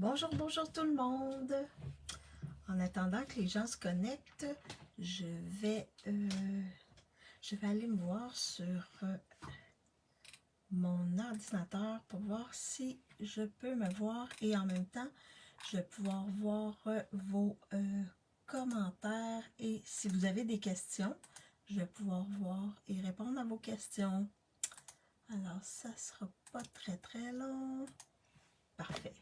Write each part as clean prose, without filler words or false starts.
Bonjour, bonjour tout le monde. En attendant que les gens se connectent, je vais aller me voir sur mon ordinateur pour voir si je peux me voir et en même temps, je vais pouvoir voir vos commentaires et si vous avez des questions, je vais pouvoir voir et répondre à vos questions. Alors, ça sera pas très long. Parfait.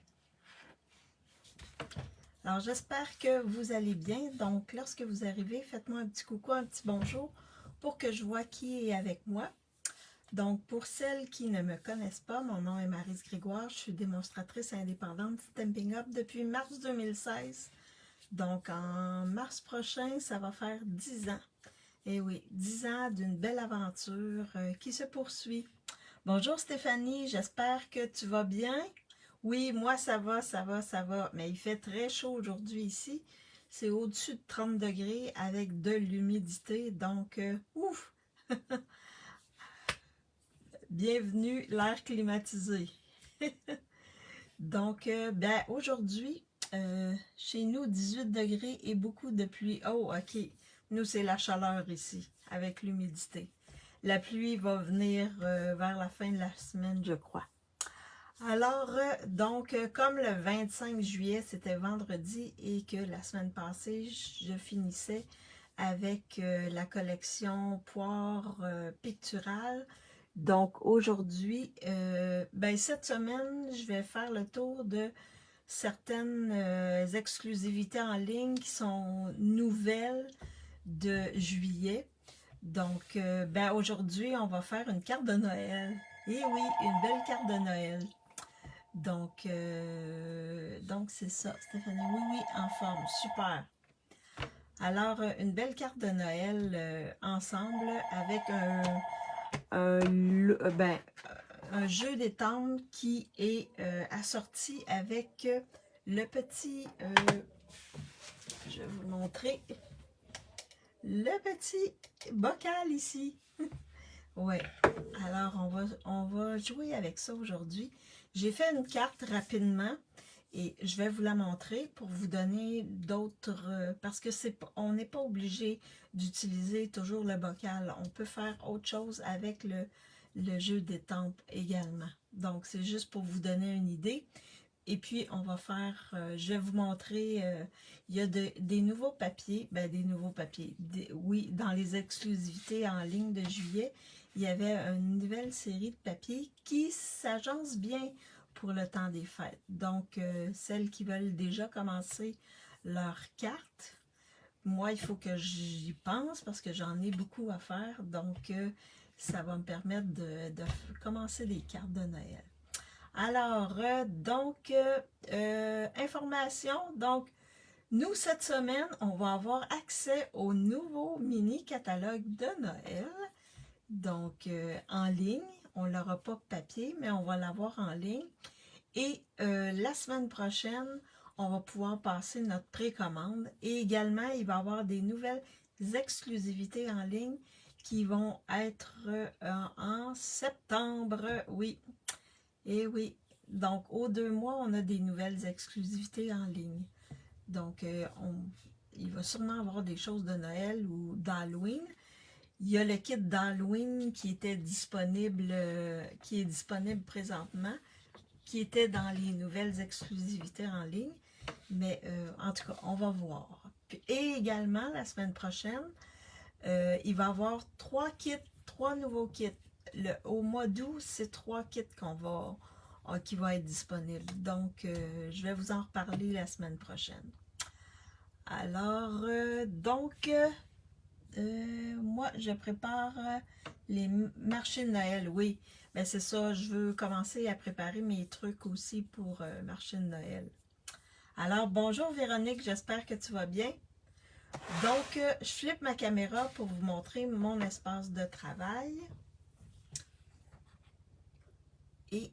Alors, j'espère que vous allez bien. Donc, lorsque vous arrivez, faites-moi un petit coucou, un petit bonjour pour que je vois qui est avec moi. Donc, pour celles qui ne me connaissent pas, mon nom est Maryse Grégoire. Je suis démonstratrice indépendante Stampin' Up depuis mars 2016. Donc, en mars prochain, ça va faire 10 ans. Et oui, 10 ans d'une belle aventure qui se poursuit. Bonjour Stéphanie, j'espère que tu vas bien. Oui, moi ça va. Mais il fait très chaud aujourd'hui ici. C'est au-dessus de 30 degrés avec de l'humidité. Donc, ouf! Bienvenue, l'air climatisé. Donc, ben aujourd'hui, chez nous, 18 degrés et beaucoup de pluie. Oh, ok. Nous, c'est la chaleur ici, avec l'humidité. La pluie va venir vers la fin de la semaine, je crois. Alors, donc, comme le 25 juillet, c'était vendredi et que la semaine passée, je finissais avec la collection Poire picturale. Donc, aujourd'hui, ben, cette semaine, je vais faire le tour de certaines exclusivités en ligne qui sont nouvelles de juillet. Donc, ben, aujourd'hui, on va faire une carte de Noël. Et oui, une belle carte de Noël. Donc c'est ça, Stéphanie. Oui, oui, en forme. Super. Alors, une belle carte de Noël ensemble avec un jeu d'étampes qui est assorti avec le petit... je vais vous le montrer. Le petit bocal ici. Ouais. Alors, on va jouer avec ça aujourd'hui. J'ai fait une carte rapidement et je vais vous la montrer pour vous donner d'autres... parce que on n'est pas obligé d'utiliser toujours le bocal. On peut faire autre chose avec le jeu d'étampes également. Donc, c'est juste pour vous donner une idée. Et puis, on va faire... je vais vous montrer... il y a des nouveaux papiers. Ben, des nouveaux papiers. Oui, dans les exclusivités en ligne de juillet, il y avait une nouvelle série de papiers qui s'agence bien pour le temps des fêtes. Donc, celles qui veulent déjà commencer leur carte, moi, il faut que j'y pense parce que j'en ai beaucoup à faire. Donc, ça va me permettre de commencer des cartes de Noël. Alors, information. Donc, nous, cette semaine, on va avoir accès au nouveau mini-catalogue de Noël. Donc, en ligne. On ne l'aura pas papier, mais on va l'avoir en ligne. Et la semaine prochaine, on va pouvoir passer notre précommande. Et également, il va y avoir des nouvelles exclusivités en ligne qui vont être en septembre. Oui. Et oui. Donc, aux 2 mois, on a des nouvelles exclusivités en ligne. Donc, il va sûrement avoir des choses de Noël ou d'Halloween. Il y a le kit d'Halloween qui était disponible, qui est disponible présentement, qui était dans les nouvelles exclusivités en ligne. Mais en tout cas, on va voir. Et également, la semaine prochaine, il va y avoir 3 nouveaux kits. Au mois d'août, c'est 3 kits qui vont être disponibles. Donc, je vais vous en reparler la semaine prochaine. Alors, moi, je prépare les marchés de Noël, oui. Mais c'est ça, je veux commencer à préparer mes trucs aussi pour marché de Noël. Alors, bonjour Véronique, j'espère que tu vas bien. Donc, je flippe ma caméra pour vous montrer mon espace de travail. Et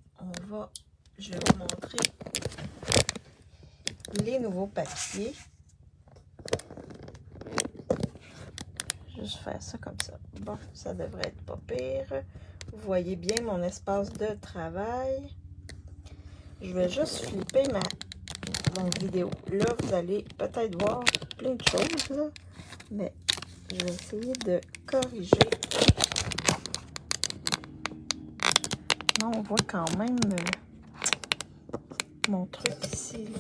je vais vous montrer les nouveaux papiers. Juste faire ça comme ça. Bon, ça devrait être pas pire. Vous voyez bien mon espace de travail. Je vais juste flipper Donc, vidéo. Là, vous allez peut-être voir plein de choses, là, mais je vais essayer de corriger. Là, on voit quand même mon truc ici, là.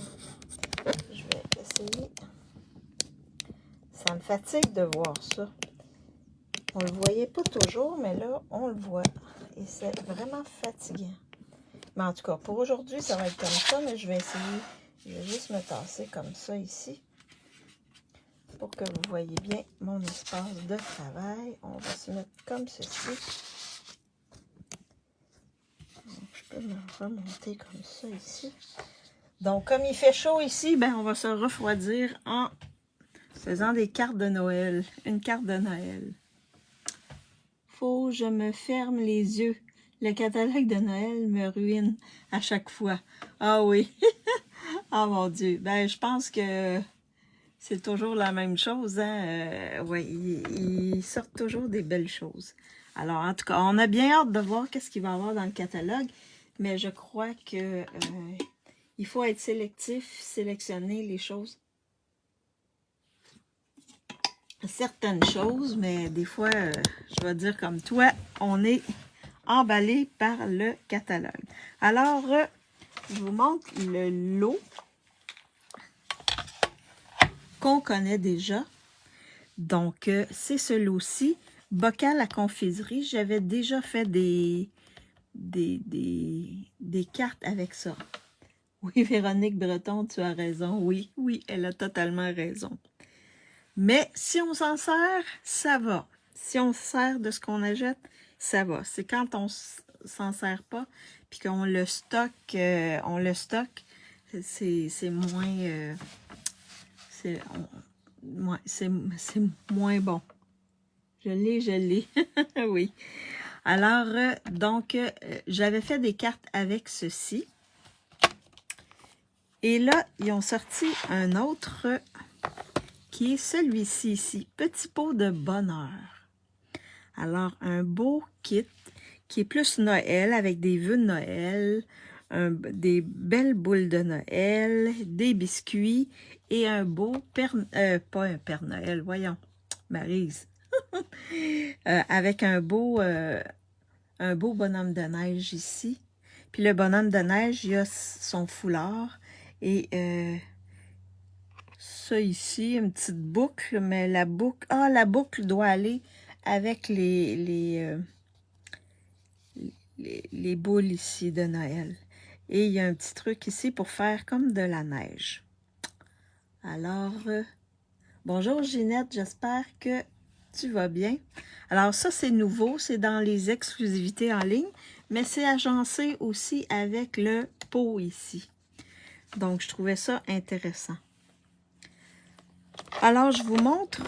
Je vais essayer. Ça me fatigue de voir ça. On le voyait pas toujours, mais là, on le voit. Et c'est vraiment fatigant. Mais en tout cas, pour aujourd'hui, ça va être comme ça, mais je vais essayer. Je vais juste me tasser comme ça ici. Pour que vous voyez bien mon espace de travail. On va se mettre comme ceci. Donc, je peux me remonter comme ça ici. Donc, comme il fait chaud ici, ben, on va se refroidir en faisant des cartes de Noël. Une carte de Noël. Faut que je me ferme les yeux. Le catalogue de Noël me ruine à chaque fois. Ah oui. Ah mon Dieu. Ben, je pense que c'est toujours la même chose. Hein? Oui, ils sortent toujours des belles choses. Alors, en tout cas, on a bien hâte de voir qu'est-ce qu'il va y avoir dans le catalogue. Mais je crois que il faut être sélectif, sélectionner les choses. Certaines choses, mais des fois, je vais dire comme toi, on est emballé par le catalogue. Alors, je vous montre le lot qu'on connaît déjà. Donc, c'est ce lot-ci. Bocal à confiserie. J'avais déjà fait des cartes avec ça. Oui, Véronique Breton, tu as raison. Oui, oui, elle a totalement raison. Mais si on s'en sert, ça va. Si on se sert de ce qu'on achète, ça va. C'est quand on s'en sert pas, puis qu'on le stocke, c'est moins... c'est moins bon. Je l'ai. Oui. Alors, donc, j'avais fait des cartes avec ceci. Et là, ils ont sorti un autre qui est celui-ci ici. Petit pot de bonheur. Alors, un beau kit qui est plus Noël avec des vœux de Noël, des belles boules de Noël, des biscuits et un beau pas un Père Noël, voyons, Maryse. Avec un beau bonhomme de neige ici. Puis le bonhomme de neige, il a son foulard et ça ici, une petite boucle, mais la boucle doit aller avec les boules ici de Noël. Et il y a un petit truc ici pour faire comme de la neige. Alors, bonjour Ginette, j'espère que tu vas bien. Alors ça, c'est nouveau, c'est dans les exclusivités en ligne, mais c'est agencé aussi avec le pot ici. Donc, je trouvais ça intéressant. Alors, je vous montre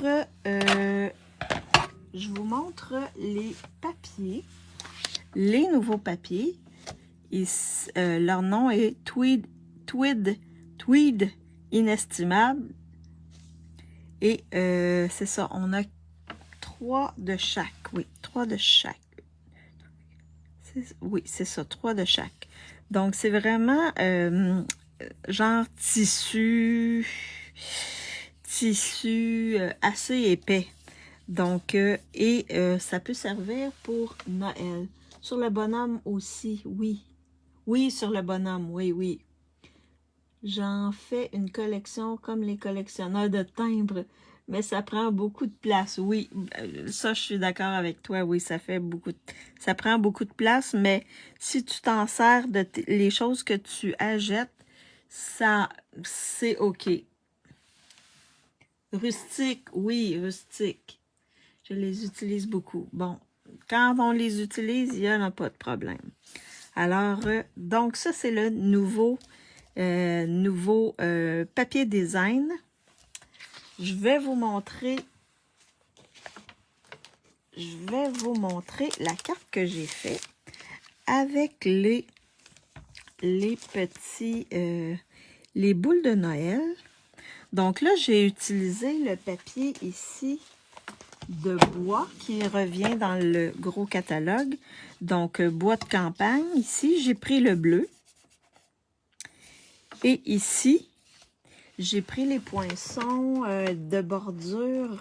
les papiers, les nouveaux papiers. Leur nom est Tweed Inestimable. Et c'est ça, on a 3 de chaque. Oui, 3 de chaque. Oui, c'est ça, 3 de chaque. Donc, c'est vraiment genre tissu assez épais. Donc, ça peut servir pour Noël. Sur le bonhomme aussi, oui. Oui, sur le bonhomme, oui. J'en fais une collection comme les collectionneurs de timbres, mais ça prend beaucoup de place. Oui, ça, je suis d'accord avec toi. Oui, ça prend beaucoup de place, mais si tu t'en sers de les choses que tu achètes, ça, c'est OK. Rustique, oui, rustique. Je les utilise beaucoup. Bon, quand on les utilise, il n'y en a pas de problème. Alors, donc ça, c'est le nouveau papier design. Je vais vous montrer la carte que j'ai faite avec les petits les boules de Noël. Donc là, j'ai utilisé le papier ici de bois qui revient dans le gros catalogue. Donc, bois de campagne. Ici, j'ai pris le bleu. Et ici, j'ai pris les poinçons de bordure.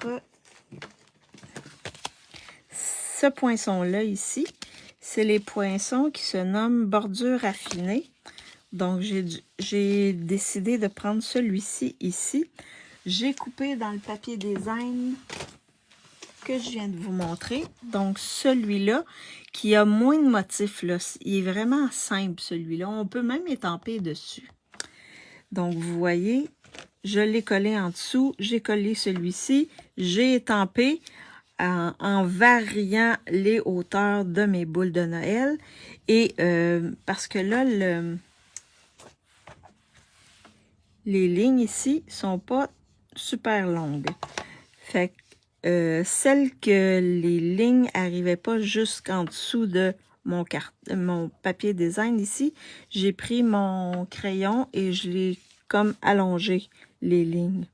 Ce poinçon-là ici, c'est les poinçons qui se nomment bordure affinée. Donc, j'ai décidé de prendre celui-ci ici. J'ai coupé dans le papier design que je viens de vous montrer. Donc, celui-là qui a moins de motifs, là, il est vraiment simple, celui-là. On peut même étamper dessus. Donc, vous voyez, je l'ai collé en dessous. J'ai collé celui-ci. J'ai étampé en variant les hauteurs de mes boules de Noël. Et parce que là, les lignes ici sont pas super longues. Fait que celles que les lignes n'arrivaient pas jusqu'en dessous de mon papier design ici, j'ai pris mon crayon et je l'ai comme allongé les lignes.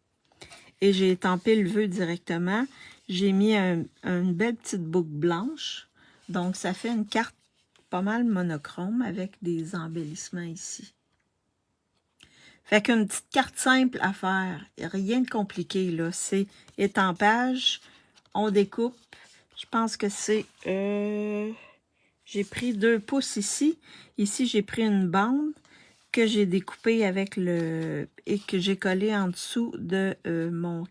Et j'ai étampé le vœu directement. J'ai mis une belle petite boucle blanche. Donc, ça fait une carte pas mal monochrome avec des embellissements ici. Fait qu'une petite carte simple à faire. Rien de compliqué, là. C'est étampage. On découpe. Je pense que c'est... j'ai pris 2 pouces ici. Ici, j'ai pris une bande que j'ai découpée avec le... et que j'ai collé en dessous de mon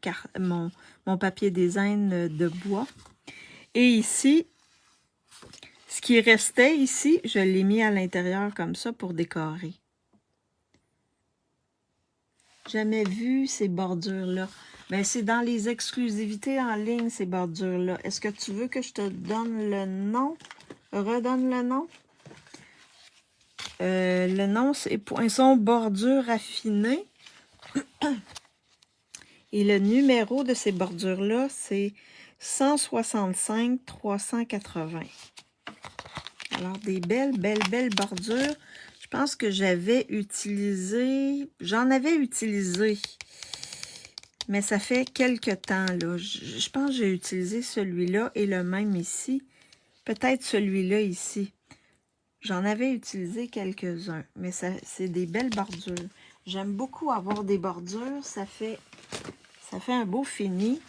papier design de bois. Et ici, ce qui restait ici, je l'ai mis à l'intérieur comme ça pour décorer. Jamais vu ces bordures-là. Ben, c'est dans les exclusivités en ligne, ces bordures-là. Est-ce que tu veux que je te donne le nom? Redonne le nom? Le nom, c'est Poinçon Bordure Affinée. Et le numéro de ces bordures-là, c'est 165 380. Alors, des belles bordures. Je pense que j'avais utilisé... J'en avais utilisé. Mais ça fait quelques temps, là. Je pense que j'ai utilisé celui-là et le même ici. Peut-être celui-là ici. J'en avais utilisé quelques-uns. Mais c'est des belles bordures. J'aime beaucoup avoir des bordures. Ça fait un beau fini.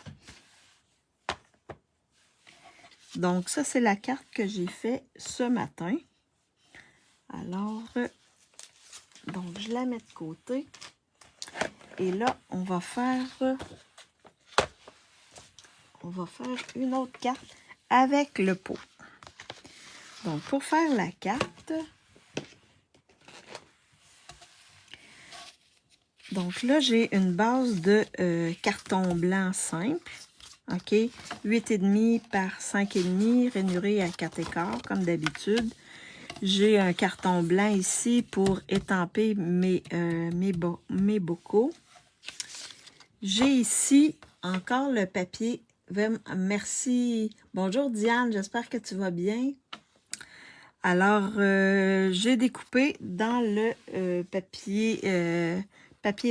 Donc, ça, c'est la carte que j'ai fait ce matin. Alors, donc, je la mets de côté. Et là, on va faire une autre carte avec le pot. Donc, pour faire la carte, donc là, j'ai une base de carton blanc simple. OK? 8,5 par 5,5, rainuré à 4 écarts, comme d'habitude. J'ai un carton blanc ici pour étamper mes bocaux. J'ai ici encore le papier. Merci. Bonjour Diane, j'espère que tu vas bien. Alors, j'ai découpé dans le papier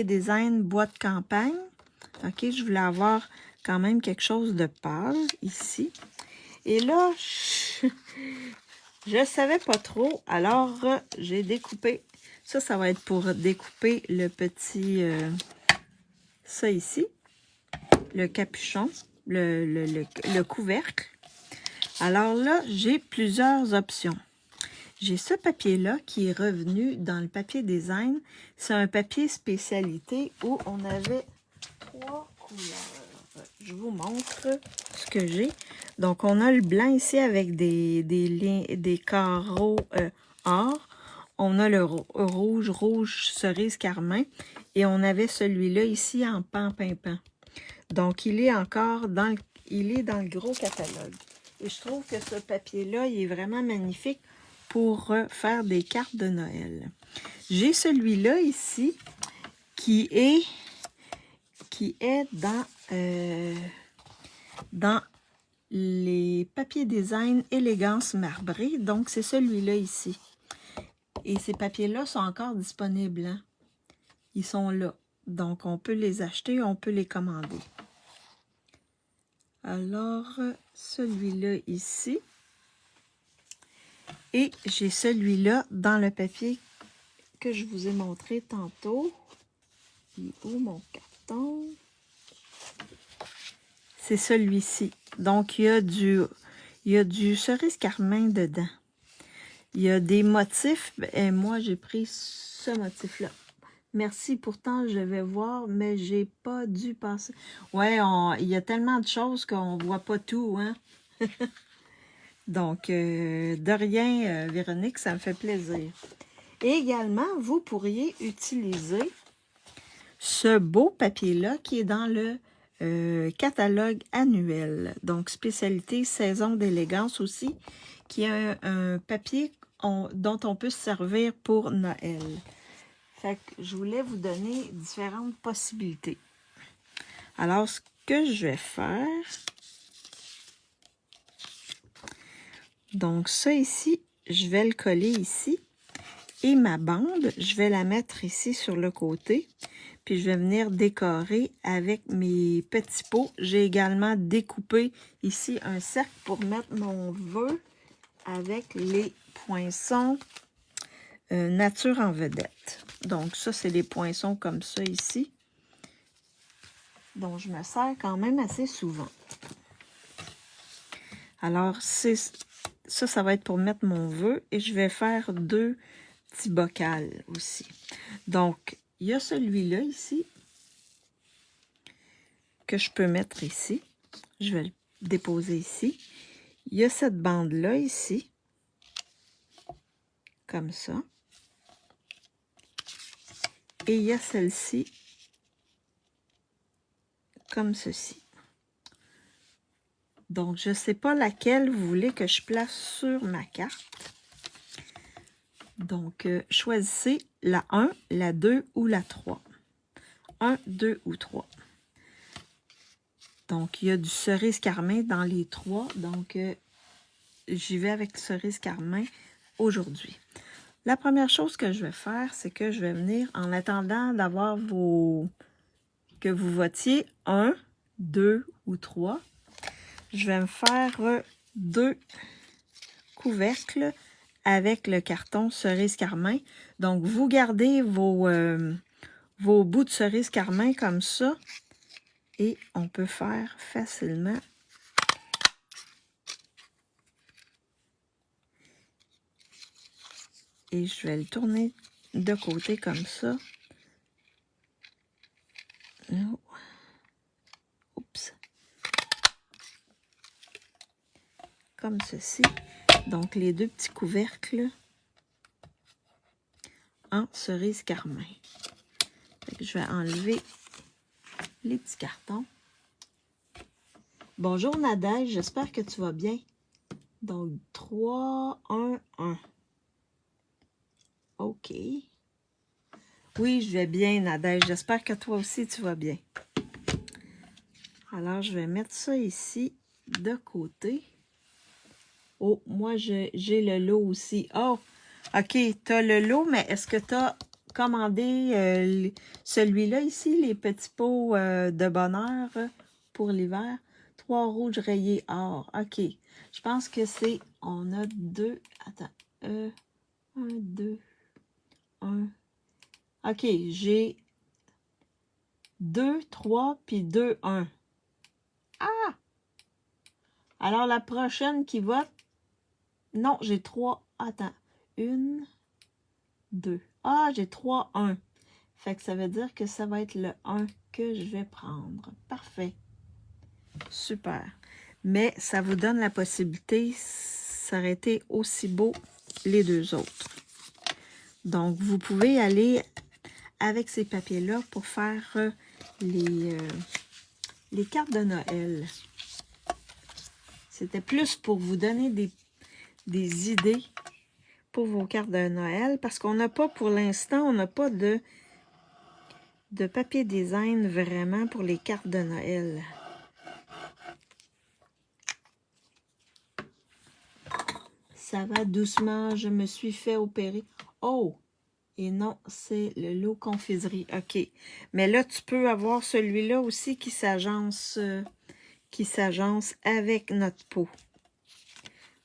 design bois de campagne. OK, je voulais avoir quand même quelque chose de pâle ici. Et là, je ne savais pas trop. Alors, j'ai découpé. Ça va être pour découper le petit... ça ici. Le capuchon. Le couvercle. Alors là, j'ai plusieurs options. J'ai ce papier-là qui est revenu dans le papier design. C'est un papier spécialité où on avait 3 couleurs. Je vous montre ce que j'ai. Donc, on a le blanc ici avec des carreaux or. On a le rouge cerise carmin. Et on avait celui-là ici en pan-pimpant. Donc, il est encore dans le gros catalogue. Et je trouve que ce papier-là, il est vraiment magnifique pour faire des cartes de Noël. J'ai celui-là ici qui est dans les papiers design élégance marbrée. Donc, c'est celui-là ici. Et ces papiers-là sont encore disponibles. Hein? Ils sont là. Donc, on peut les acheter, on peut les commander. Alors, celui-là ici. Et j'ai celui-là dans le papier que je vous ai montré tantôt. Il est où mon carton? C'est celui-ci. Donc, il y a du cerise carmin dedans. Il y a des motifs. Et moi, j'ai pris ce motif-là. Merci, pourtant, je vais voir, mais j'ai pas dû passer. Ouais, il y a tellement de choses qu'on voit pas tout, hein? Donc, de rien, Véronique, ça me fait plaisir. Et également, vous pourriez utiliser ce beau papier-là qui est dans le catalogue annuel. Donc, spécialité saison d'élégance aussi, qui est un papier dont on peut se servir pour Noël. Fait que je voulais vous donner différentes possibilités. Alors, ce que je vais faire... Donc, ça ici, je vais le coller ici. Et ma bande, je vais la mettre ici sur le côté. Puis, je vais venir décorer avec mes petits pots. J'ai également découpé ici un cercle pour mettre mon vœu avec les poinçons nature en vedette. Donc, ça, c'est des poinçons comme ça ici. Donc, je me sers quand même assez souvent. Alors, ça va être pour mettre mon vœu. Et je vais faire 2 petits bocals aussi. Donc, il y a celui-là ici que je peux mettre ici. Je vais le déposer ici. Il y a cette bande-là ici. Comme ça. Et il y a celle-ci comme ceci. Donc, je ne sais pas laquelle vous voulez que je place sur ma carte. Donc, choisissez la 1, la 2 ou la 3. 1, 2 ou 3. Donc, il y a du cerise carmin dans les 3. Donc, j'y vais avec cerise carmin aujourd'hui. La première chose que je vais faire, c'est que je vais venir, en attendant d'avoir que vous votiez 1, 2 ou 3, je vais me faire 2 couvercles avec le carton cerise carmin. Donc, vous gardez vos bouts de cerise carmin comme ça. Et on peut faire facilement. Et je vais le tourner de côté comme ça. Oups. Comme ceci. Donc, les 2 petits couvercles en cerise carmin. Je vais enlever les petits cartons. Bonjour Nadège, j'espère que tu vas bien. Donc, 3, 1, 1. OK. Oui, je vais bien, Nadège. J'espère que toi aussi, tu vas bien. Alors, je vais mettre ça ici, de côté. Oh, moi, j'ai le lot aussi. Oh, OK, tu as le lot, mais est-ce que tu as commandé celui-là ici, les petits pots de bonheur pour l'hiver? 3 rouges rayés or. OK. Je pense que c'est... On a 2... Attends. 1, 2, 1. OK, j'ai 2, 3, puis 2, 1. Ah! Alors, la prochaine qui vote... Non, j'ai 3. Attends. 1, 2. Ah, j'ai 3, 1. Fait que ça veut dire que ça va être le 1 que je vais prendre. Parfait. Super. Mais ça vous donne la possibilité, ça aurait été aussi beau les 2 autres. Donc, vous pouvez aller avec ces papiers-là pour faire les cartes de Noël. C'était plus pour vous donner des idées pour vos cartes de Noël, parce qu'on n'a pas, pour l'instant, on n'a pas de papier design vraiment pour les cartes de Noël. Ça va doucement, je me suis fait opérer. Oh! Et non, c'est le lot confiserie. OK. Mais là, tu peux avoir celui-là aussi qui s'agence avec notre pot.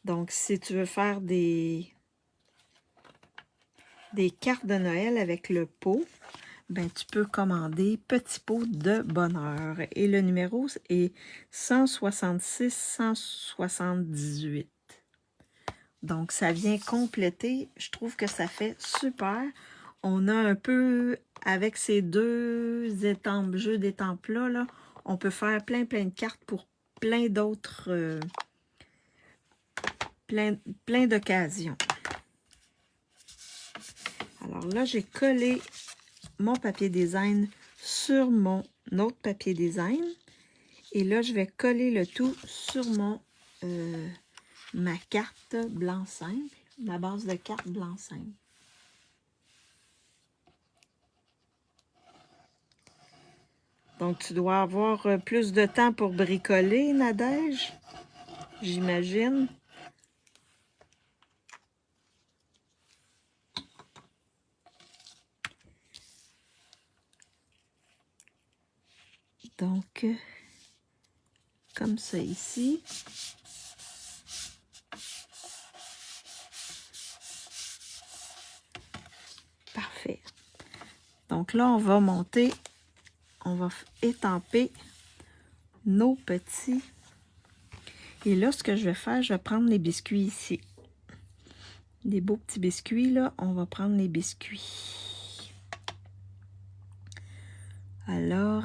Donc, si tu veux faire des cartes de Noël avec le pot, ben, tu peux commander Petit pot de bonheur. Et le numéro est 166-178. Donc, ça vient compléter. Je trouve que ça fait super. On a un peu, avec ces deux jeux d'étampes-là, là, on peut faire plein de cartes pour plein d'autres, plein d'occasions. Alors là, j'ai collé mon papier design sur mon autre papier design. Et là, je vais coller le tout sur ma carte blanc simple, ma base de carte blanc simple. Donc, tu dois avoir plus de temps pour bricoler, Nadège, j'imagine. Donc, comme ça ici. Parfait. Donc là, on va monter, on va étamper nos petits. Et là, ce que je vais faire, je vais prendre les biscuits ici. Des beaux petits biscuits, là, on va prendre les biscuits. Alors,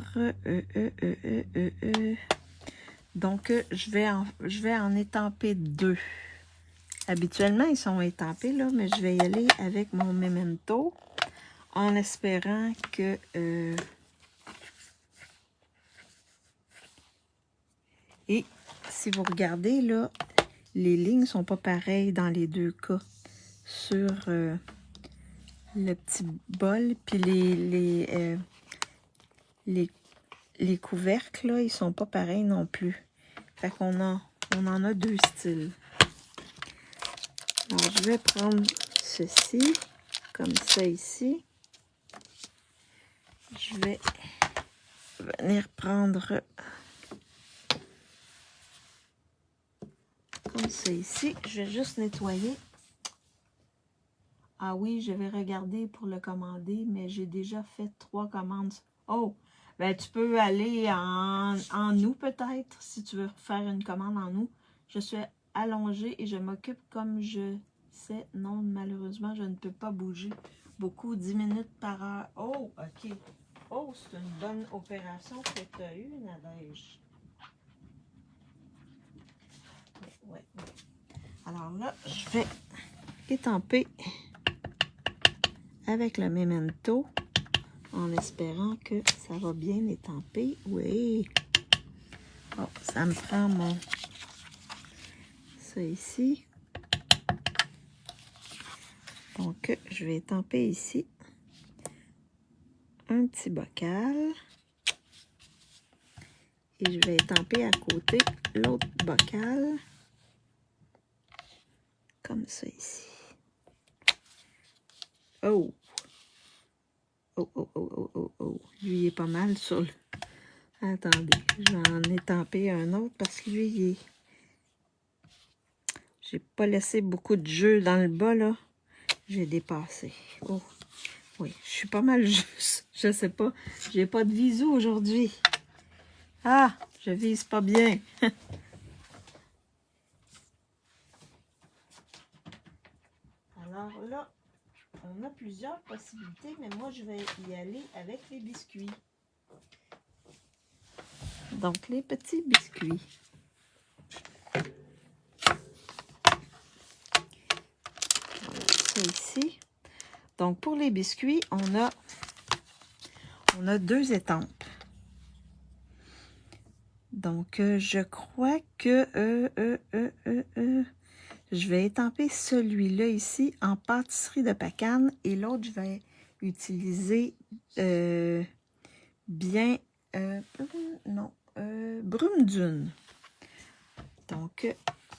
donc, je vais en étamper 2. Habituellement, ils sont étampés, là, mais je vais y aller avec mon Memento en espérant que... Et si vous regardez, là, les lignes ne sont pas pareilles dans les deux cas. Sur le petit bol, puis les couvercles, là, ils sont pas pareils non plus. Fait qu'on on en a deux styles. Alors, je vais prendre ceci, comme ça ici. Je vais venir prendre comme ça ici. Je vais juste nettoyer. Ah oui, je vais regarder pour le commander, mais j'ai déjà fait 3 commandes. Oh, ben tu peux aller en août peut-être, si tu veux faire une commande en août. Je suis allongée et je m'occupe comme je sais. Non, malheureusement, je ne peux pas bouger beaucoup, 10 minutes par heure. Oh, ok. Oh, c'est une bonne opération que tu as eue, Nadège. Ouais. Alors là, je vais étamper avec le Memento en espérant que ça va bien étamper. Oui. Oh, ça me prend ça ici. Donc, je vais étamper ici un petit bocal. Et je vais étamper à côté l'autre bocal. Comme ça ici. Oh! Oh, oh, oh, oh, oh, oh. Lui, il est pas mal sur le... Attendez, je vais en étamper un autre parce que lui, il est... J'ai pas laissé beaucoup de jeu dans le bas, là. J'ai dépassé. Oh! Oui, je suis pas mal juste. Je sais pas. J'ai pas de visu aujourd'hui. Ah! Je vise pas bien. Alors là, on a plusieurs possibilités, mais moi, je vais y aller avec les biscuits. Donc, les petits biscuits. Voilà, ça ici. Donc, pour les biscuits, on a 2 étampes. Donc, je crois que je vais étamper celui-là ici en pâtisserie de Pacane et l'autre, je vais utiliser brume dune. Donc,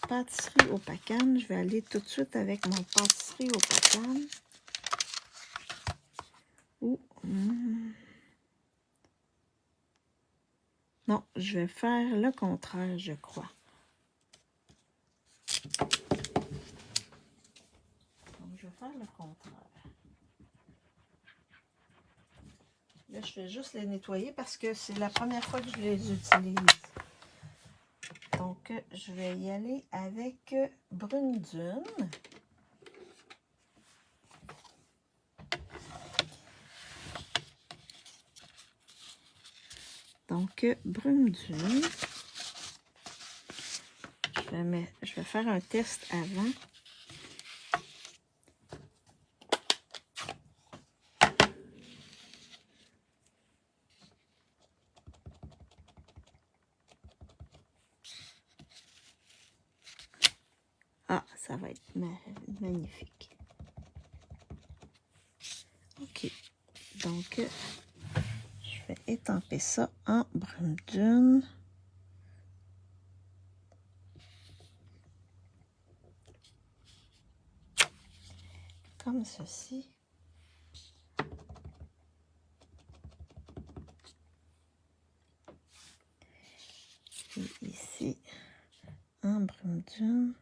pâtisserie au Pacane. Je vais aller tout de suite avec mon pâtisserie au Pacane. Non, je vais faire le contraire, je crois. Donc, je vais faire le contraire. Là, je vais juste les nettoyer parce que c'est la première fois que je les utilise. Donc, je vais y aller avec Brune Dune. Donc, Brune Dune. Je vais faire un test avant. Ah, ça va être magnifique. OK. Donc, je vais étamper ça en Brune Dune. Comme ceci. Et ici, en Brune Dune.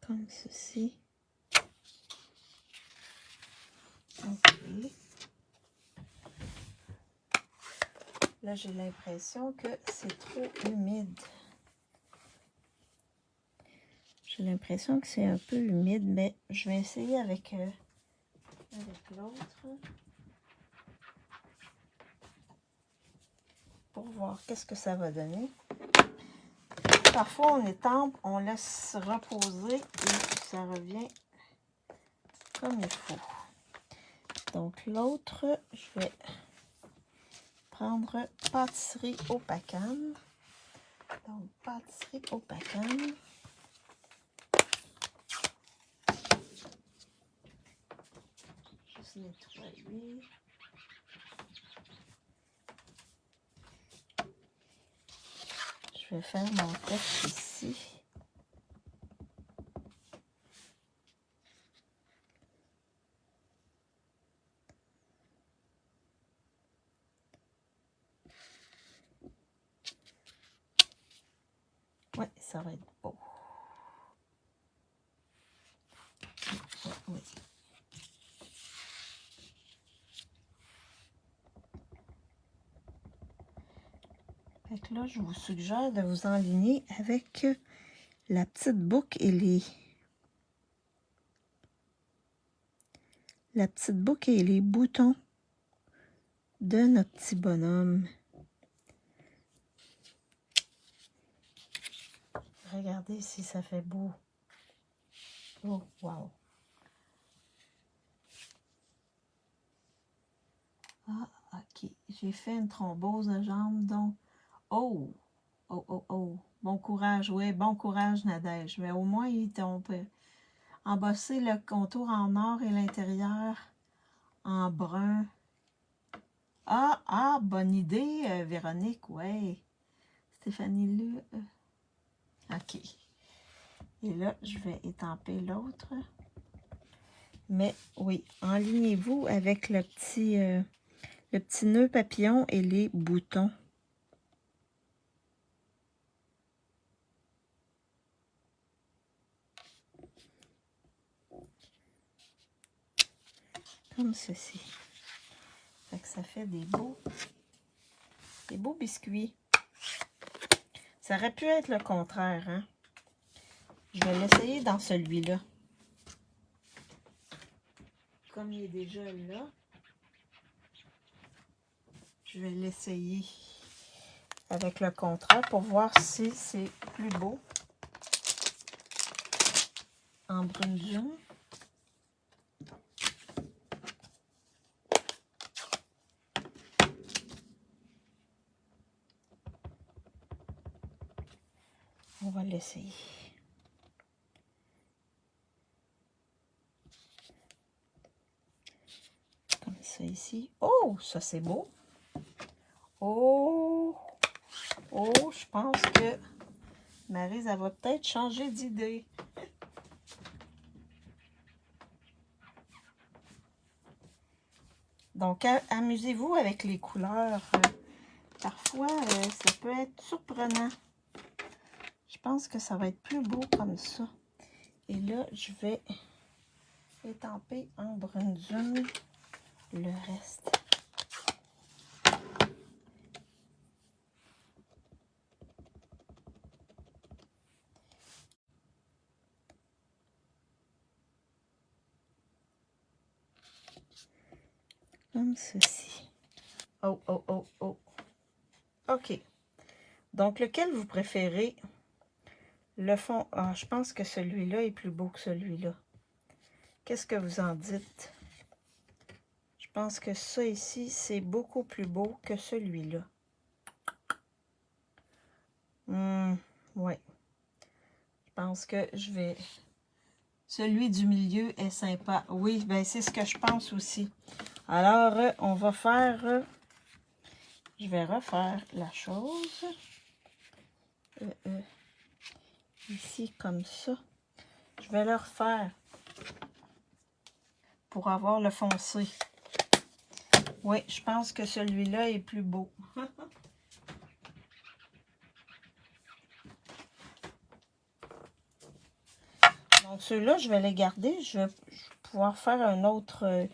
Comme ceci. OK. Là, j'ai l'impression que c'est trop humide. J'ai l'impression que c'est un peu humide, mais je vais essayer avec l'autre pour voir qu'est-ce que ça va donner. Parfois, on étampe, on laisse reposer et ça revient comme il faut. Donc, l'autre, je vais prendre pâtisserie au pacane. Donc, pâtisserie au pacane. Juste nettoyer. Je vais faire mon test ici. Oui, ça va être beau. Oui. Fait que là, je vous suggère de vous enligner avec la petite boucle et les boutons de notre petit bonhomme. Regardez si ça fait beau. Oh, wow. Ah, ok. J'ai fait une thrombose de jambe, donc... Oh! Oh, oh, oh. Bon courage, oui, bon courage, Nadège. Mais au moins, ils t'ont embossé le contour en or et l'intérieur en brun. Ah, bonne idée, Véronique, ouais. Stéphanie Le. OK. Et là, je vais étamper l'autre. Mais oui, enlignez-vous avec le petit nœud papillon et les boutons. Comme ceci. Fait que ça fait des beaux biscuits. Ça aurait pu être le contraire, hein? Je vais l'essayer dans celui-là. Comme il est déjà là, je vais l'essayer avec le contraire pour voir si c'est plus beau. En Brune Dune. On va l'essayer. Comme ça ici. Oh, ça c'est beau. Oh, je pense que Maryse, elle va peut-être changer d'idée. Donc, amusez-vous avec les couleurs. Parfois, ça peut être surprenant. Je pense que ça va être plus beau comme ça. Et là, je vais étamper en brune dune le reste. Comme ceci. Oh, oh, oh, oh. OK. Donc, lequel vous préférez? Le fond, ah, je pense que celui-là est plus beau que celui-là. Qu'est-ce que vous en dites? Je pense que ça ici, c'est beaucoup plus beau que celui-là. Ouais. Je pense que je vais... Celui du milieu est sympa. Oui, ben c'est ce que je pense aussi. Alors, on va faire... je vais refaire la chose. Ici, comme ça. Je vais le refaire pour avoir le foncé. Oui, je pense que celui-là est plus beau. Donc, ceux-là, je vais les garder. Je vais pouvoir faire une autre...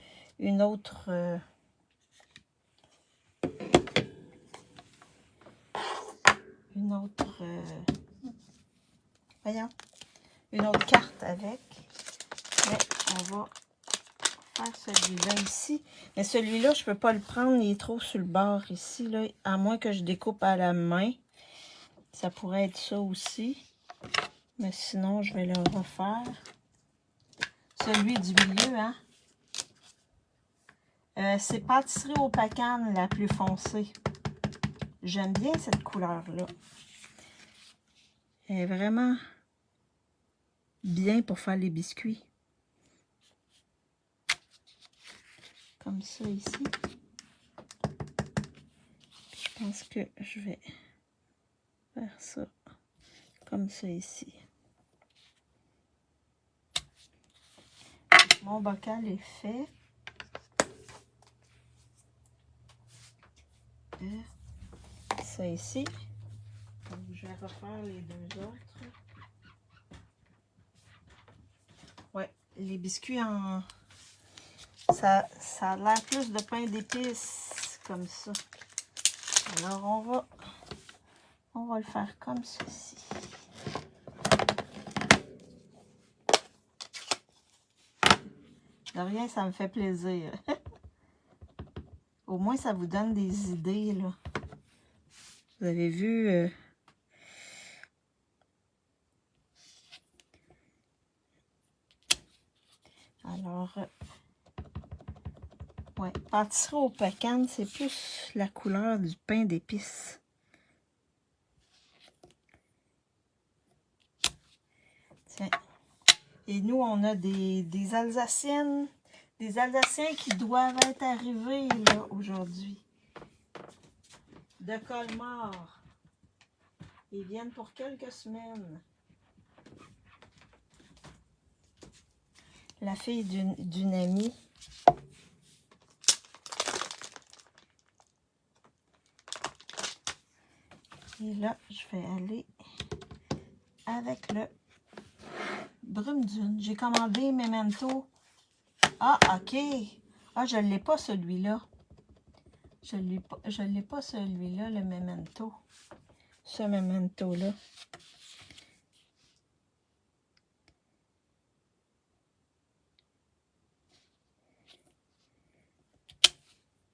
voyons, une autre carte avec. Mais on va faire celui-là ici. Mais celui-là, je ne peux pas le prendre. Il est trop sur le bord ici, là, à moins que je découpe à la main. Ça pourrait être ça aussi. Mais sinon, je vais le refaire. Celui du milieu, hein? C'est pâtisserie au pacane la plus foncée. J'aime bien cette couleur-là. Elle est vraiment bien pour faire les biscuits. Comme ça ici. Je pense que je vais faire ça comme ça ici. Mon bocal est fait. Ça ici. Donc, je vais refaire les deux autres. Ouais, les biscuits en... Ça a l'air plus de pain d'épices comme ça. Alors, on va le faire comme ceci. De rien, ça me fait plaisir. Au moins, ça vous donne des idées, là. Vous avez vu... Alors, ouais, pâtisserie au pacane, c'est plus la couleur du pain d'épices. Tiens. Et nous, on a des Alsaciennes, des Alsaciens qui doivent être arrivés là aujourd'hui. De Colmar. Ils viennent pour quelques semaines. La fille d'une amie. Et là, je vais aller avec le Brume Dune. J'ai commandé Memento. Ah, ok. Ah, je ne l'ai pas celui-là. Je ne l'ai pas celui-là, le Memento. Ce Memento-là.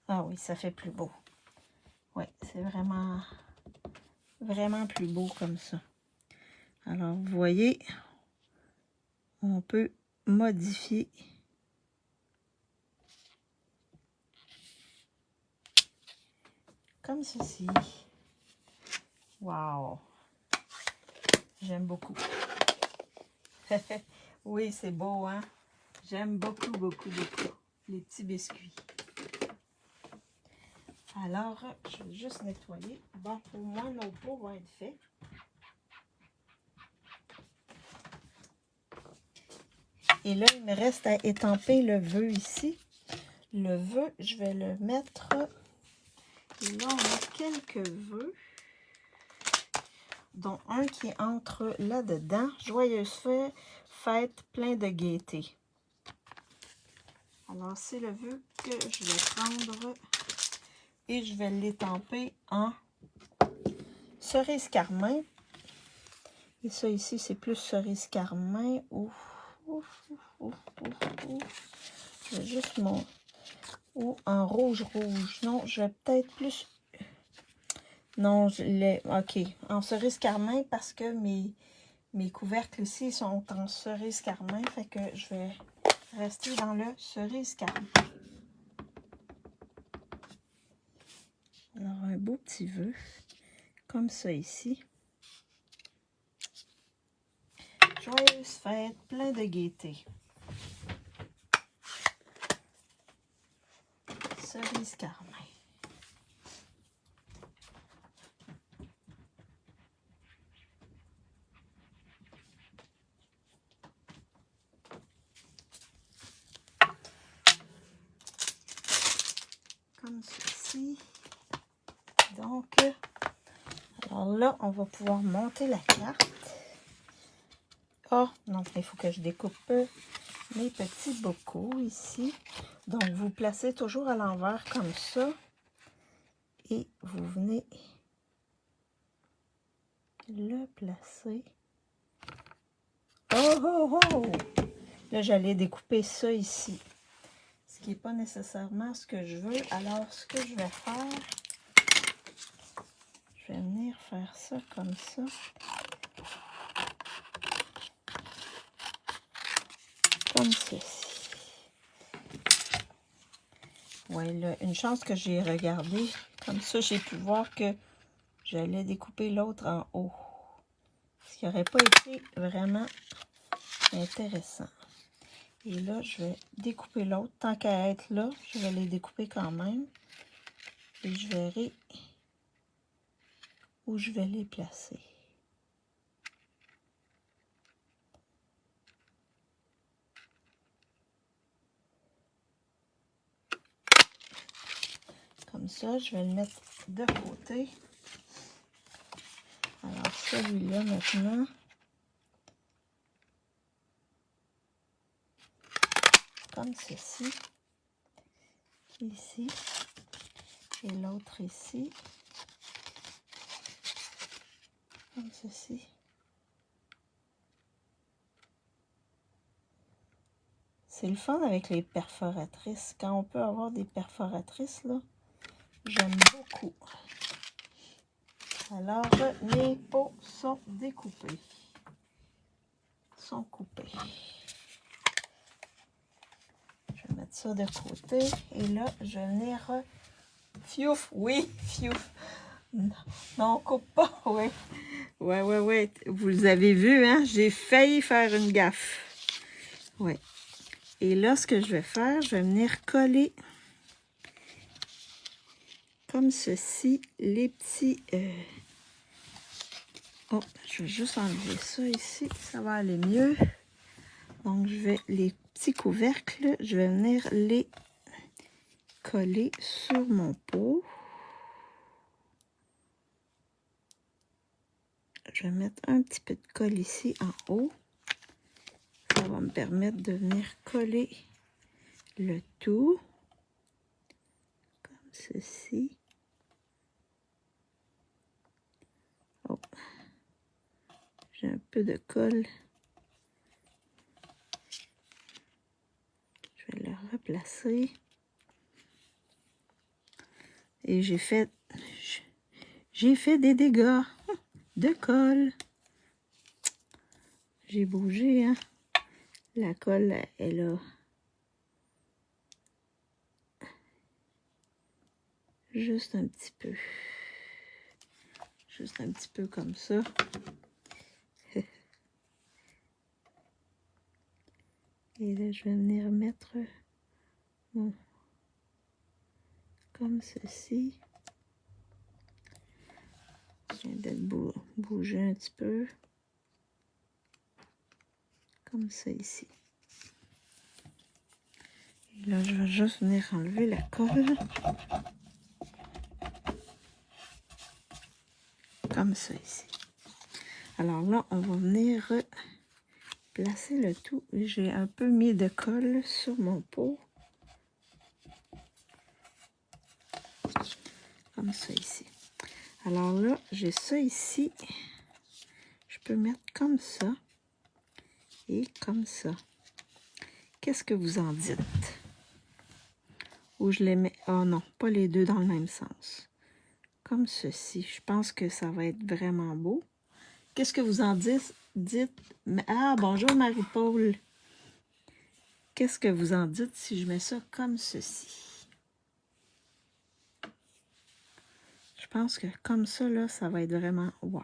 Ah oui, ça fait plus beau. Oui, c'est vraiment plus beau comme ça. Alors, vous voyez, on peut modifier. Comme ceci. Wow! J'aime beaucoup. Oui, c'est beau, hein? J'aime beaucoup, beaucoup, beaucoup les petits biscuits. Alors, je vais juste nettoyer. Bon, au moins, nos pots vont être faits. Et là, il me reste à étamper le vœu ici. Le vœu, je vais le mettre... Et là, on a quelques vœux, dont un qui est entre là-dedans. Joyeuse fête, plein de gaieté. Alors, c'est le vœu que je vais prendre et je vais l'étamper en cerise carmin. Et ça ici, c'est plus cerise carmin. Ouf, ouf, ouf, ouf, ouf, ouf. Je vais juste mon... Ou en rouge. Non, je vais peut-être plus... Non, je l'ai... OK. En cerise carmin parce que mes couvercles ici sont en cerise carmin. Fait que je vais rester dans le cerise carmin. Alors, un beau petit vœu. Comme ça ici. Joyeuse fête, plein de gaieté. Cerise carmin. Comme ceci. Donc, alors là, on va pouvoir monter la carte. Oh, non, il faut que je découpe mes petits bocaux ici. Donc, vous placez toujours à l'envers comme ça. Et vous venez le placer. Oh, oh, oh! Là, j'allais découper ça ici. Ce qui n'est pas nécessairement ce que je veux. Alors, ce que je vais faire, je vais venir faire ça comme ça. Comme ceci. Ouais, là, une chance que j'ai regardé. Comme ça, j'ai pu voir que j'allais découper l'autre en haut. Ce qui n'aurait pas été vraiment intéressant. Et là, je vais découper l'autre. Tant qu'à être là, je vais les découper quand même. Et je verrai où je vais les placer. Comme ça, je vais le mettre de côté. Alors, celui-là maintenant. Comme ceci. Ici. Et l'autre ici. Comme ceci. C'est le fun avec les perforatrices. Quand on peut avoir des perforatrices, là, j'aime beaucoup. Alors, mes pots sont découpés. Sont coupés. Je vais mettre ça de côté. Et là, je vais venir... Fiouf! Oui, fiouf! Non, on coupe pas, oui. Ouais. Vous avez vu, hein? J'ai failli faire une gaffe. Ouais. Et là, ce que je vais faire, je vais venir coller comme ceci les petits... Oh, je vais juste enlever ça ici, ça va aller mieux. Donc, je vais les petits couvercles, je vais venir les coller sur mon pot. Je vais mettre un petit peu de colle ici en haut. Ça va me permettre de venir coller le tout comme ceci. Oh. J'ai un peu de colle. Je vais le replacer. Et j'ai fait des dégâts de colle. J'ai bougé, hein. La colle, elle a juste un petit peu. Juste un petit peu comme ça. Et là, je vais venir mettre mon... comme ceci. Je viens d'être bouger un petit peu. Comme ça ici. Et là, je vais juste venir enlever la colle. Comme ça ici. Alors là, on va venir placer le tout. J'ai un peu mis de colle sur mon pot. comme ça ici. Alors là, j'ai ça ici. Je peux mettre comme ça et comme ça. Qu'est-ce que vous en dites? Ou je les mets... Oh non, pas les deux dans le même sens. Comme ceci. Je pense que ça va être vraiment beau. Qu'est-ce que vous en dites? Ah, bonjour Marie-Paul. Qu'est-ce que vous en dites si je mets ça comme ceci? Je pense que comme ça, là, ça va être vraiment wow.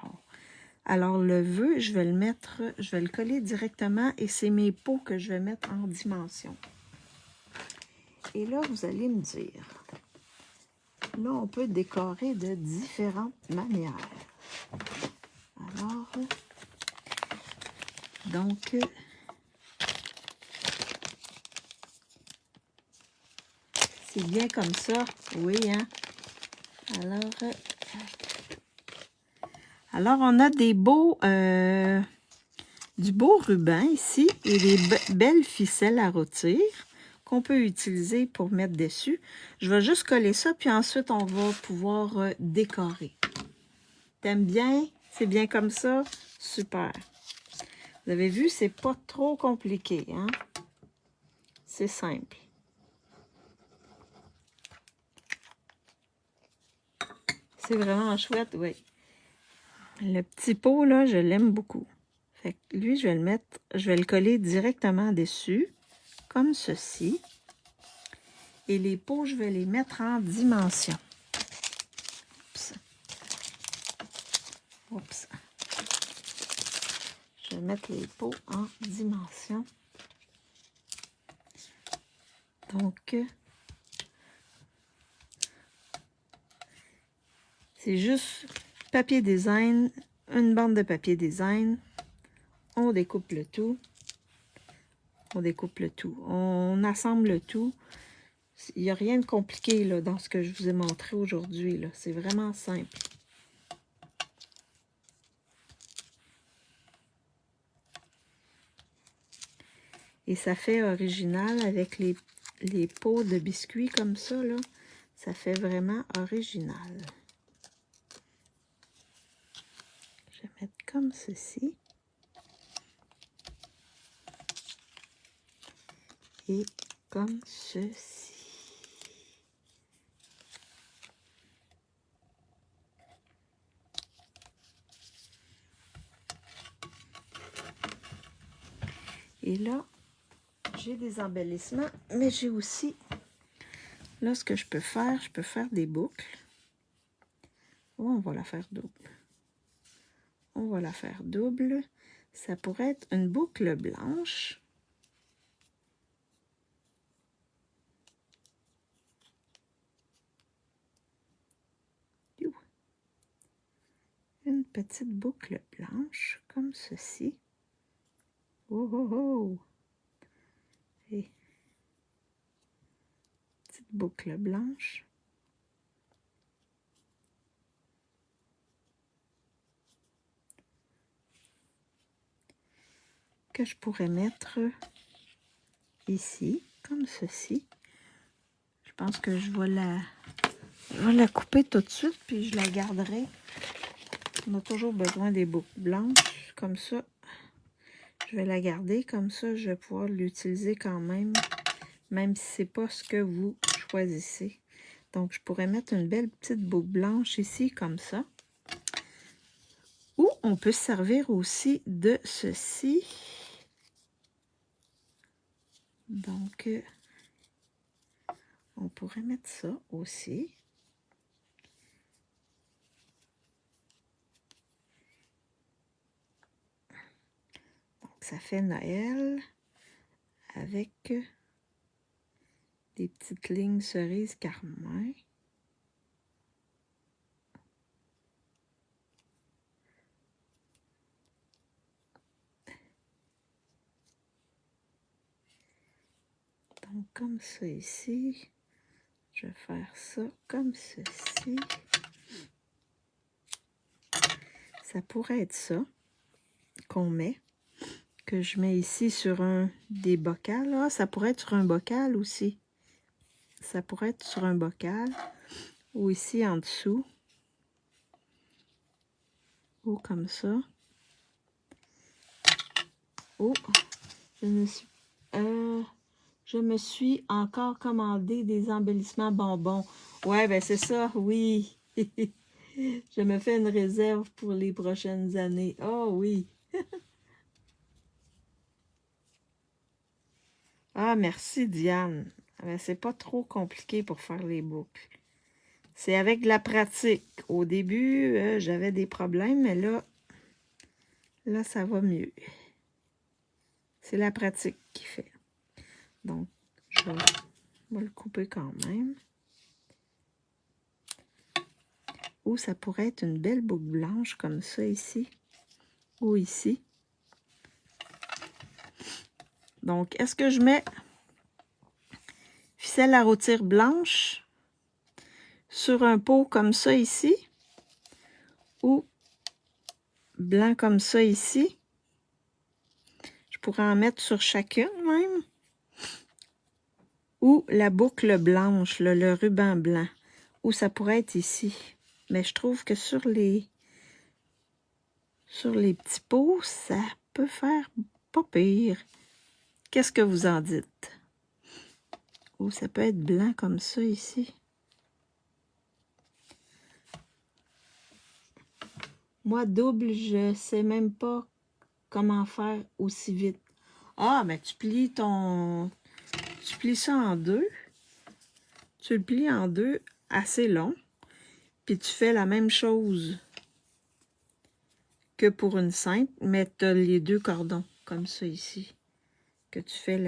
Alors, le vœu, je vais le coller directement et c'est mes pots que je vais mettre en dimension. Et là, vous allez me dire, là, on peut décorer de différentes manières. Alors, donc, c'est bien comme ça, oui, hein? Alors on a des beaux, du beau ruban ici et des belles ficelles à rôtir qu'on peut utiliser pour mettre dessus. Je vais juste coller ça, puis ensuite on va pouvoir décorer. T'aimes bien? C'est bien comme ça? Super. Vous avez vu, c'est pas trop compliqué, hein? C'est simple. C'est vraiment chouette, oui. Le petit pot, là, je l'aime beaucoup. Fait que lui, je vais le coller directement dessus, comme ceci. Et les pots, je vais les mettre en dimension. Oups. Oups. Je vais mettre les pots en dimension. Donc, c'est juste papier design, une bande de papier design. On découpe le tout. On découpe le tout. On assemble le tout. Il n'y a rien de compliqué là, dans ce que je vous ai montré aujourd'hui. C'est vraiment simple. Et ça fait original avec les pots de biscuits comme ça, là. Ça fait vraiment original. Je vais mettre comme ceci. Et comme ceci. Et là, j'ai des embellissements, mais j'ai aussi, là, ce que je peux faire des boucles. Oh, on va la faire double. On va la faire double. Ça pourrait être une boucle blanche. Une petite boucle blanche, comme ceci. Oh, oh, oh! Et petite boucle blanche. Que je pourrais mettre ici, comme ceci. Je pense que je vais la couper tout de suite, puis je la garderai. On a toujours besoin des boucles blanches, comme ça. Je vais la garder, comme ça, je vais pouvoir l'utiliser quand même si c'est pas ce que vous choisissez. Donc, je pourrais mettre une belle petite boucle blanche ici, comme ça. Ou on peut se servir aussi de ceci. Donc, on pourrait mettre ça aussi. Donc, ça fait Noël avec des petites lignes cerises carmin. Donc, comme ça ici. Je vais faire ça comme ceci. Ça pourrait être ça qu'on met, que je mets ici sur des bocals. Ah, ça pourrait être sur un bocal aussi. Ça pourrait être sur un bocal. ou ici en dessous, ou comme ça. Oh, je me suis encore commandé des embellissements bonbons. Ouais, ben c'est ça, oui. Je me fais une réserve pour les prochaines années. Oh oui. Ah, merci Diane. Ben, c'est pas trop compliqué pour faire les boucles. C'est avec de la pratique. Au début, j'avais des problèmes, mais là, ça va mieux. C'est la pratique qui fait. Donc, je vais le couper quand même. Ou ça pourrait être une belle boucle blanche comme ça ici. Ou ici. Donc, est-ce que je mets ficelle à rôtir blanche sur un pot comme ça ici? Ou blanc comme ça ici? Je pourrais en mettre sur chacune même. Ou la boucle blanche, le ruban blanc. Ou ça pourrait être ici. Mais je trouve que sur les petits pots, ça peut faire pas pire. Qu'est-ce que vous en dites? Ou ça peut être blanc comme ça ici. Moi, double, je sais même pas comment faire aussi vite. Ah, mais tu plies ça en deux. Tu le plies en deux assez long. Puis tu fais la même chose que pour une simple, mais tu as les deux cordons, comme ça ici. Que tu fais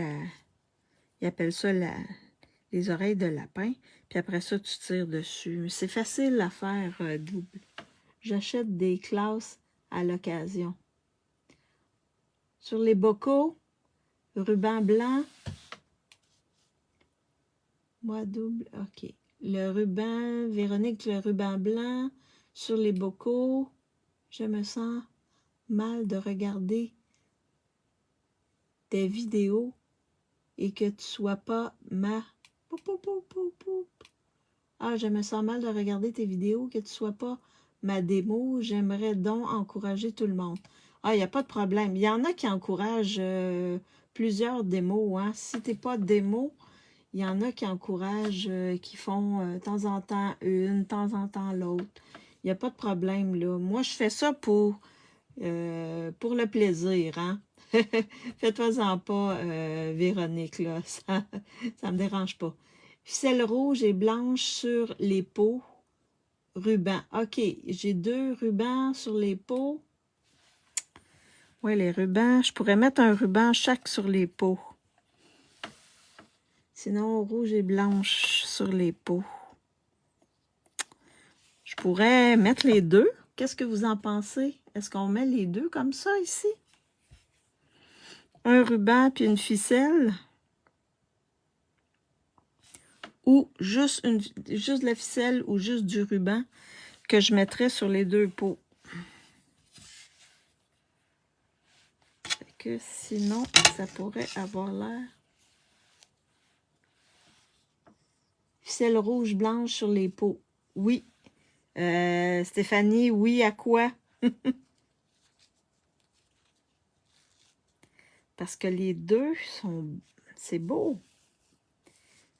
ils appellent ça les oreilles de lapin. Puis après ça, tu tires dessus. C'est facile à faire double. J'achète des classes à l'occasion. Sur les bocaux, ruban blanc. Moi, double, ok. Le ruban, Véronique, le ruban blanc sur les bocaux. Je me sens mal de regarder tes vidéos et que tu sois pas ma... Ah, je me sens mal de regarder tes vidéos, que tu sois pas ma démo. J'aimerais donc encourager tout le monde. Ah, il n'y a pas de problème. Il y en a qui encouragent plusieurs démos. Hein. Si tu n'es pas démo, il y en a qui encouragent, qui font de temps en temps une, de temps en temps l'autre. Il n'y a pas de problème, là. Moi, je fais ça pour le plaisir, hein. Fais-toi-en pas, Véronique, là. Ça me dérange pas. Ficelle rouge et blanche sur les peaux. Ruban. OK, j'ai 2 rubans sur les peaux. Oui, les rubans. Je pourrais mettre un ruban chaque sur les peaux. Sinon, rouge et blanche sur les peaux. Je pourrais mettre les deux. Qu'est-ce que vous en pensez? Est-ce qu'on met les deux comme ça ici? Un ruban puis une ficelle? Ou juste de la ficelle ou juste du ruban que je mettrais sur les deux peaux. Fait que sinon, ça pourrait avoir l'air. Ficelle rouge blanche sur les peaux. Oui. Stéphanie, oui, à quoi? Parce que les deux sont... C'est beau.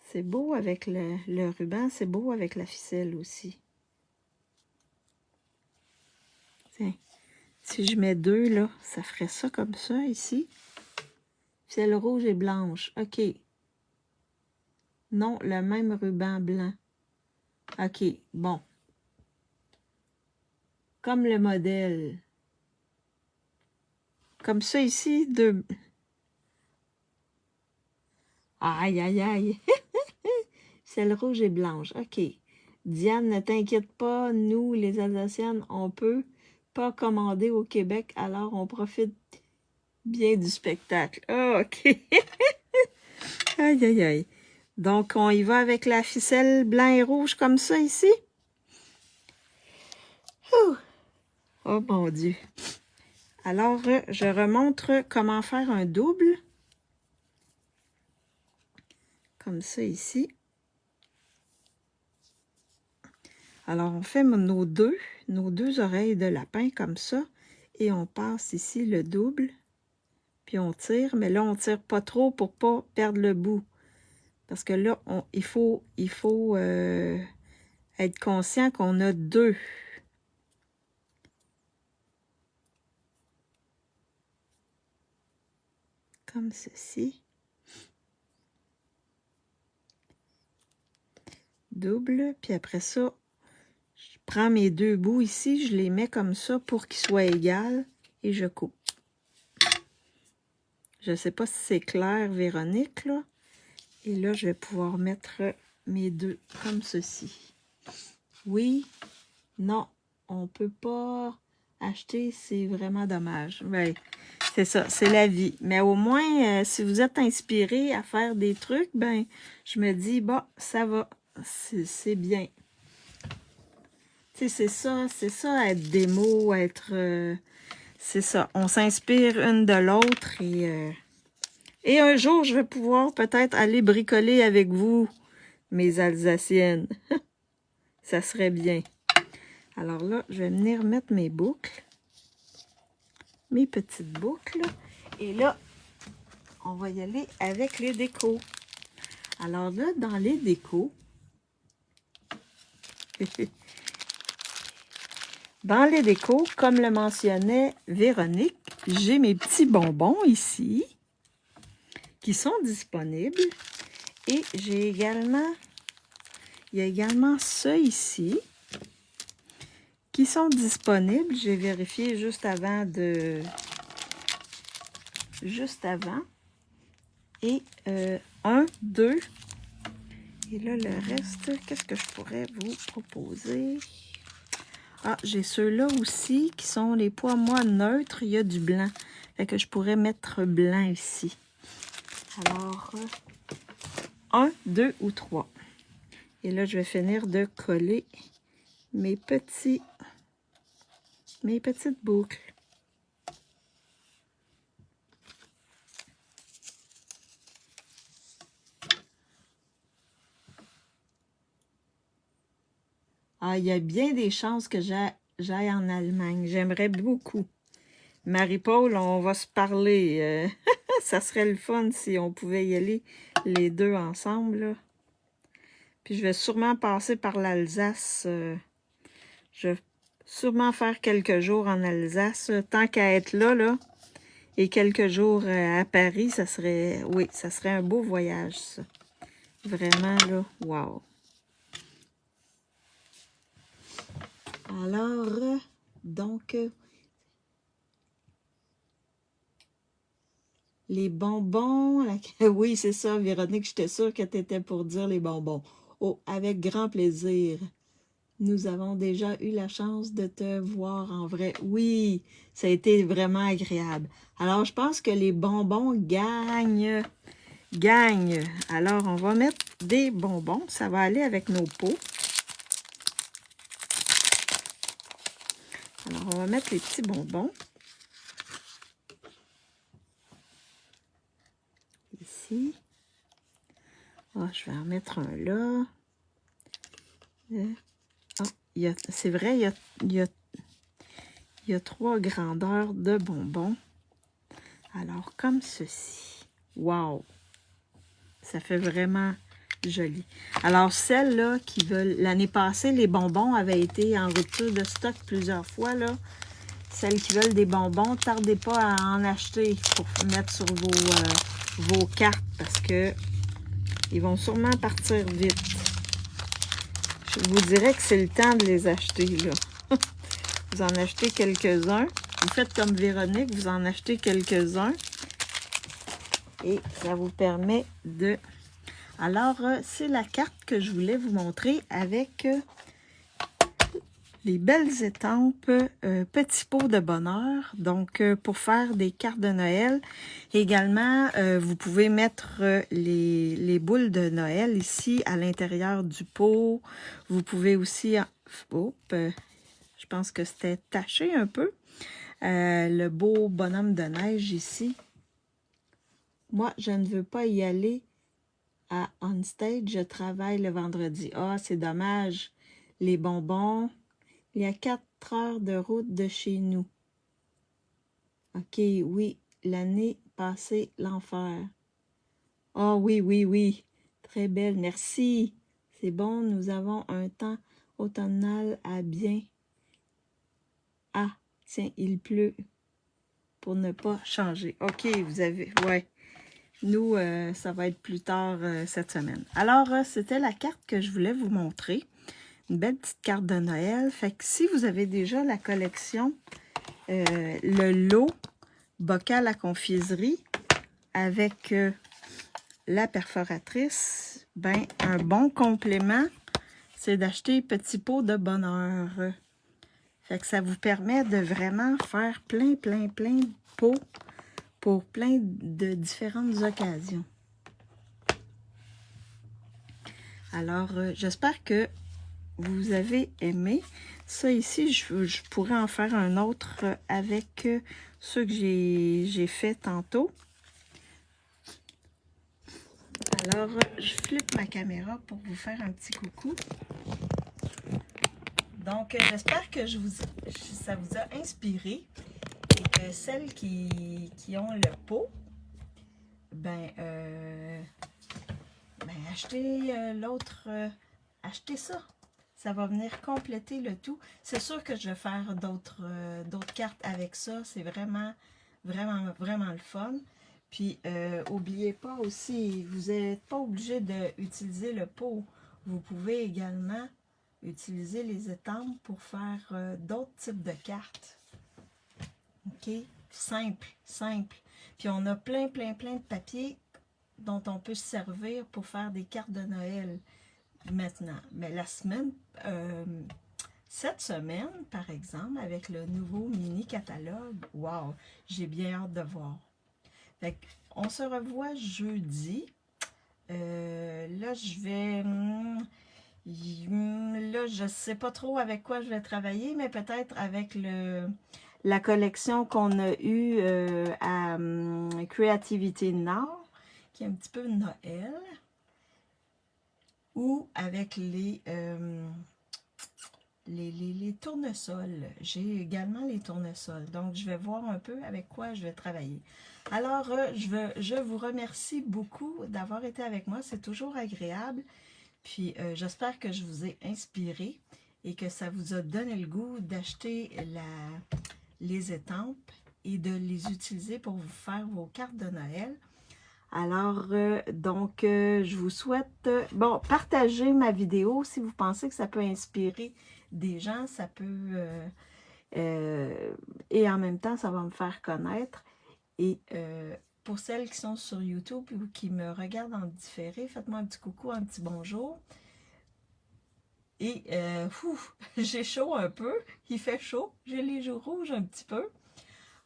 C'est beau avec le ruban, c'est beau avec la ficelle aussi. Tiens, si je mets 2, là, ça ferait ça comme ça, ici. Ficelle rouge et blanche. OK. Non, le même ruban blanc. OK, bon. Comme le modèle. Comme ça ici, 2... Aïe, aïe, aïe. Ficelle rouge et blanche. OK. Diane, ne t'inquiète pas, nous, les Alsaciennes, on peut pas commander au Québec, alors on profite bien du spectacle. Ah, OK. Aïe, aïe, aïe. Donc, on y va avec la ficelle blanc et rouge comme ça ici. Ouh. Oh, mon Dieu. Alors, je remontre comment faire un double. Comme ça ici. Alors, on fait nos deux oreilles de lapin comme ça. Et on passe ici le double. Puis on tire. Mais là, on tire pas trop pour pas perdre le bout. Parce que là, il faut être conscient qu'on a deux. Comme ceci. Double. Puis après ça, je prends mes deux bouts ici. Je les mets comme ça pour qu'ils soient égaux. Et je coupe. Je ne sais pas si c'est clair, Véronique, là. Et là, je vais pouvoir mettre mes deux comme ceci. Oui, non, on ne peut pas acheter, c'est vraiment dommage. Ben, c'est ça, c'est la vie. Mais au moins, si vous êtes inspiré à faire des trucs, ben, je me dis, bon, ça va, c'est bien. Tu sais, c'est ça, être démo, être... c'est ça, on s'inspire une de l'autre et un jour, je vais pouvoir peut-être aller bricoler avec vous, mes Alsaciennes. Ça serait bien. Alors là, je vais venir mettre mes boucles. Mes petites boucles. Et là, on va y aller avec les décos. Alors là, dans les décos, comme le mentionnait Véronique, j'ai mes petits bonbons ici qui sont disponibles. Et j'ai également, il y a également ça ici qui sont disponibles. J'ai vérifié juste avant. Et 1, 2. Et là, le reste, qu'est-ce que je pourrais vous proposer? Ah, j'ai ceux-là aussi qui sont les pois moi neutres. Il y a du blanc. Fait que je pourrais mettre blanc ici. Alors, 1, 2 ou 3. Et là, je vais finir de coller mes petites boucles. Ah, il y a bien des chances que j'aille en Allemagne. J'aimerais beaucoup. Marie-Paul, on va se parler. Ça serait le fun si on pouvait y aller les deux ensemble, là. Puis je vais sûrement passer par l'Alsace. Je vais sûrement faire quelques jours en Alsace. Tant qu'à être là, et quelques jours à Paris, ça serait... Oui, ça serait un beau voyage, ça. Vraiment, là, wow. Alors, donc... les bonbons, oui, c'est ça, Véronique, j'étais sûre que tu étais pour dire les bonbons. Oh, avec grand plaisir. Nous avons déjà eu la chance de te voir en vrai. Oui, ça a été vraiment agréable. Alors, je pense que les bonbons gagnent. Alors, on va mettre des bonbons. Ça va aller avec nos pots. Alors, on va mettre les petits bonbons. Ici. Ah, je vais en mettre un là. Ah, c'est vrai, il y a 3 grandeurs de bonbons. Alors, comme ceci. Wow! Ça fait vraiment joli. Alors, celles-là qui veulent... L'année passée, les bonbons avaient été en rupture de stock plusieurs fois, là. Celles qui veulent des bonbons, tardez pas à en acheter pour mettre sur vos cartes parce que ils vont sûrement partir vite. Je vous dirais que c'est le temps de les acheter, là. Vous en achetez quelques-uns. Vous faites comme Véronique, vous en achetez quelques-uns. Et ça vous permet de... Alors, c'est la carte que je voulais vous montrer avec les belles étampes petits pots de bonheur. Donc, pour faire des cartes de Noël. Également, vous pouvez mettre les boules de Noël ici à l'intérieur du pot. Vous pouvez aussi... je pense que c'était taché un peu. Le beau bonhomme de neige ici. Moi, je ne veux pas y aller à On Stage. Je travaille le vendredi. Ah, c'est dommage. les bonbons. Il y a 4 heures de route de chez nous. OK, oui, l'année passée, l'enfer. Oh oui, oui, oui. Très belle, merci. C'est bon, nous avons un temps automnal à bien. Ah, tiens, il pleut pour ne pas changer. OK, vous avez... Ouais. Nous, ça va être plus tard cette semaine. Alors, c'était la carte que je voulais vous montrer. Une belle petite carte de Noël. Fait que si vous avez déjà la collection, le lot bocal à confiserie avec la perforatrice, ben un bon complément, c'est d'acheter Petit Pot de Bonheur. Fait que ça vous permet de vraiment faire plein de pots pour plein de différentes occasions. Alors, j'espère que vous avez aimé. Ça ici, je pourrais en faire un autre avec ceux que j'ai fait tantôt. Alors, je flippe ma caméra pour vous faire un petit coucou. Donc, j'espère que ça vous a inspiré et que celles qui ont le pot, ben achetez l'autre, achetez ça. Ça va venir compléter le tout. C'est sûr que je vais faire d'autres cartes avec ça. C'est vraiment le fun. Puis, n'oubliez pas aussi, vous n'êtes pas obligé d'utiliser le pot. Vous pouvez également utiliser les étampes pour faire d'autres types de cartes. OK? Simple. Puis, on a plein de papiers dont on peut se servir pour faire des cartes de Noël maintenant. Mais cette semaine, par exemple, avec le nouveau mini catalogue, wow, j'ai bien hâte de voir. Fait on se revoit jeudi. Là, je sais pas trop avec quoi je vais travailler, mais peut-être avec la collection qu'on a eue à Creativity Now, qui est un petit peu Noël, ou avec les tournesols. J'ai également les tournesols. Donc, je vais voir un peu avec quoi je vais travailler. Alors, je vous remercie beaucoup d'avoir été avec moi. C'est toujours agréable. Puis, j'espère que je vous ai inspiré et que ça vous a donné le goût d'acheter les étampes et de les utiliser pour vous faire vos cartes de Noël. Alors, je vous souhaite... bon, partagez ma vidéo si vous pensez que ça peut inspirer des gens, ça peut... et en même temps, ça va me faire connaître. Et pour celles qui sont sur YouTube ou qui me regardent en différé, faites-moi un petit coucou, un petit bonjour. Et, j'ai chaud un peu, il fait chaud, j'ai les joues rouges un petit peu.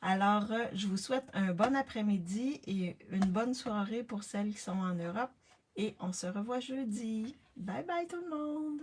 Alors, je vous souhaite un bon après-midi et une bonne soirée pour celles qui sont en Europe. Et on se revoit jeudi. Bye bye tout le monde!